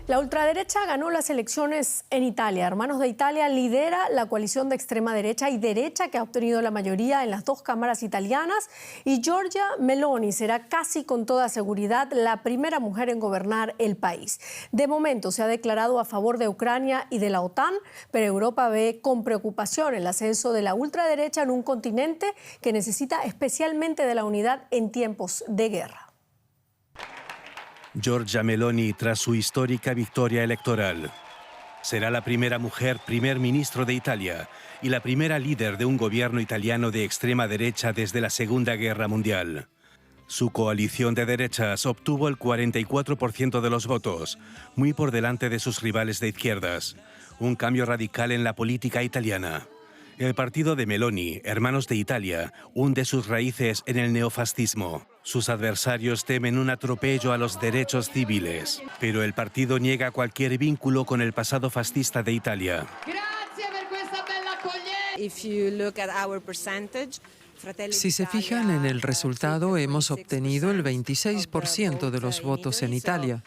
La ultraderecha ganó las elecciones en Italia. Hermanos de Italia lidera la coalición de extrema derecha y derecha que ha obtenido la mayoría en las dos cámaras italianas, y Giorgia Meloni será casi con toda seguridad la primera mujer en gobernar el país. De momento se ha declarado a favor de Ucrania y de la OTAN, pero Europa ve con preocupación el ascenso de la ultraderecha en un continente que necesita especialmente de la unidad en tiempos de guerra. Giorgia Meloni tras su histórica victoria electoral. Será la primera mujer primer ministro de Italia y la primera líder de un gobierno italiano de extrema derecha desde la Segunda Guerra Mundial. Su coalición de derechas obtuvo el 44% de los votos, muy por delante de sus rivales de izquierdas. Un cambio radical en la política italiana. El partido de Meloni, Hermanos de Italia, hunde sus raíces en el neofascismo. Sus adversarios temen un atropello a los derechos civiles, pero el partido niega cualquier vínculo con el pasado fascista de Italia. Si se fijan en el resultado, hemos obtenido el 26% de los votos en Italia.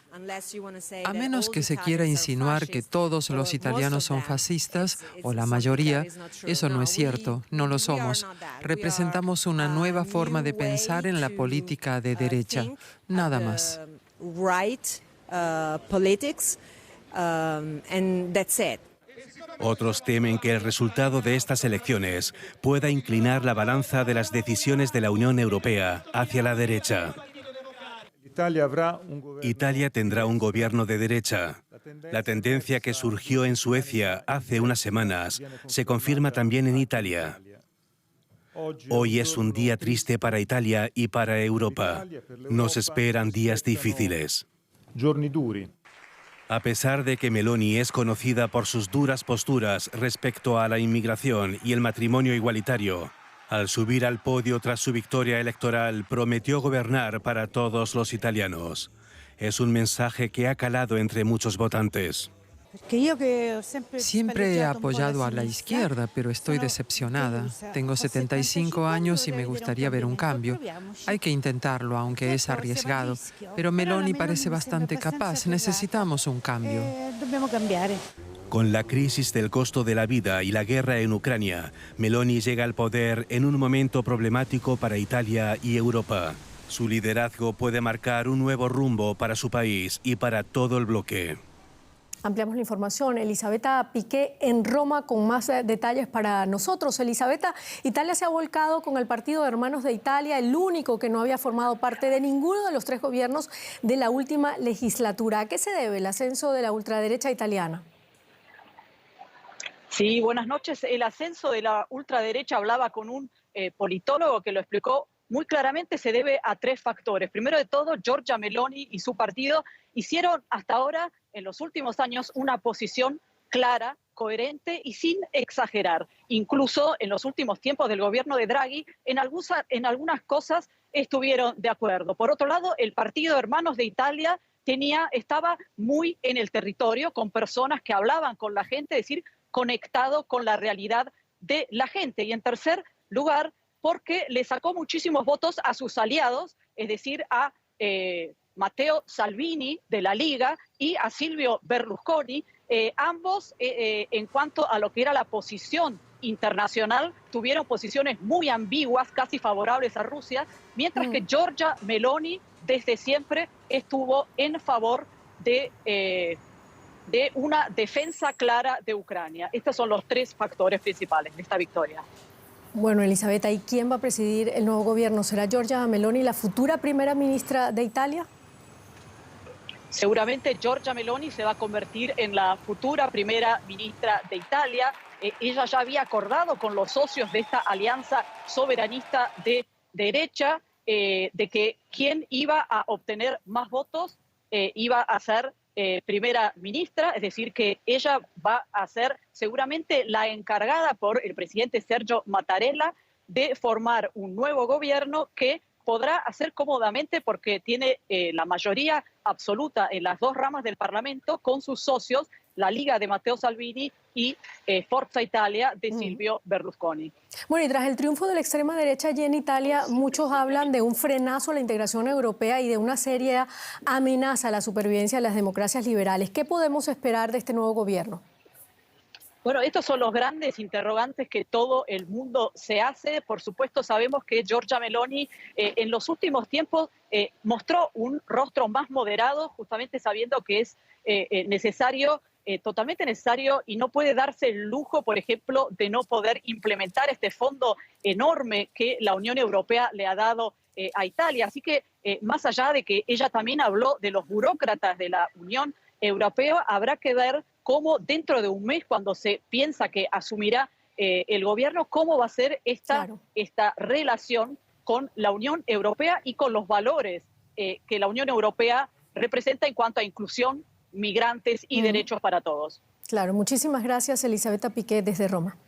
A menos que se quiera insinuar que todos los italianos son fascistas, o la mayoría, eso no es cierto, no lo somos. Representamos una nueva forma de pensar en la política de derecha, nada más. Otros temen que el resultado de estas elecciones pueda inclinar la balanza de las decisiones de la Unión Europea hacia la derecha. Italia tendrá un gobierno de derecha. La tendencia que surgió en Suecia hace unas semanas se confirma también en Italia. Hoy es un día triste para Italia y para Europa. Nos esperan días difíciles. A pesar de que Meloni es conocida por sus duras posturas respecto a la inmigración y el matrimonio igualitario, al subir al podio tras su victoria electoral prometió gobernar para todos los italianos. Es un mensaje que ha calado entre muchos votantes. Siempre he apoyado a la izquierda, pero estoy decepcionada. Tengo 75 años y me gustaría ver un cambio. Hay que intentarlo, aunque es arriesgado. Pero Meloni parece bastante capaz. Necesitamos un cambio. Con la crisis del costo de la vida y la guerra en Ucrania, Meloni llega al poder en un momento problemático para Italia y Europa. Su liderazgo puede marcar un nuevo rumbo para su país y para todo el bloque. Ampliamos la información. Elisabetta Piqué en Roma con más detalles para nosotros. Elisabetta, Italia se ha volcado con el partido de Hermanos de Italia, el único que no había formado parte de ninguno de los tres gobiernos de la última legislatura. ¿A qué se debe el ascenso de la ultraderecha italiana? Sí, buenas noches. El ascenso de la ultraderecha, hablaba con un politólogo que lo explicó muy claramente, se debe a tres factores. Primero de todo, Giorgia Meloni y su partido hicieron hasta ahora, en los últimos años, una posición clara, coherente y sin exagerar. Incluso en los últimos tiempos del gobierno de Draghi, en algunas cosas estuvieron de acuerdo. Por otro lado, el partido Hermanos de Italia estaba muy en el territorio, con personas que hablaban con la gente, es decir, conectado con la realidad de la gente. Y en tercer lugar, porque le sacó muchísimos votos a sus aliados, es decir, a Matteo Salvini de la Liga y a Silvio Berlusconi. Ambos, en cuanto a lo que era la posición internacional, tuvieron posiciones muy ambiguas, casi favorables a Rusia, mientras que Giorgia Meloni desde siempre estuvo en favor de una defensa clara de Ucrania. Estos son los tres factores principales de esta victoria. Bueno, Elisabetta, ¿y quién va a presidir el nuevo gobierno? ¿Será Giorgia Meloni la futura primera ministra de Italia? Seguramente Giorgia Meloni se va a convertir en la futura primera ministra de Italia. Ella ya había acordado con los socios de esta alianza soberanista de derecha de que quien iba a obtener más votos iba a ser primera ministra, es decir, que ella va a ser seguramente la encargada por el presidente Sergio Mattarella de formar un nuevo gobierno que podrá hacer cómodamente porque tiene la mayoría absoluta en las dos ramas del Parlamento con sus socios la Liga de Matteo Salvini y Forza Italia de Silvio Berlusconi. Bueno, y tras el triunfo de la extrema derecha allí en Italia, muchos hablan de un frenazo a la integración europea y de una seria amenaza a la supervivencia de las democracias liberales. ¿Qué podemos esperar de este nuevo gobierno? Bueno, estos son los grandes interrogantes que todo el mundo se hace. Por supuesto, sabemos que Giorgia Meloni en los últimos tiempos mostró un rostro más moderado, justamente sabiendo que es necesario, totalmente necesario, y no puede darse el lujo, por ejemplo, de no poder implementar este fondo enorme que la Unión Europea le ha dado a Italia. Así que, más allá de que ella también habló de los burócratas de la Unión Europea, habrá que ver cómo dentro de un mes, cuando se piensa que asumirá el gobierno, cómo va a ser esta relación con la Unión Europea y con los valores que la Unión Europea representa en cuanto a inclusión, migrantes y derechos para todos. Claro, muchísimas gracias, Elisabetta Piqué, desde Roma.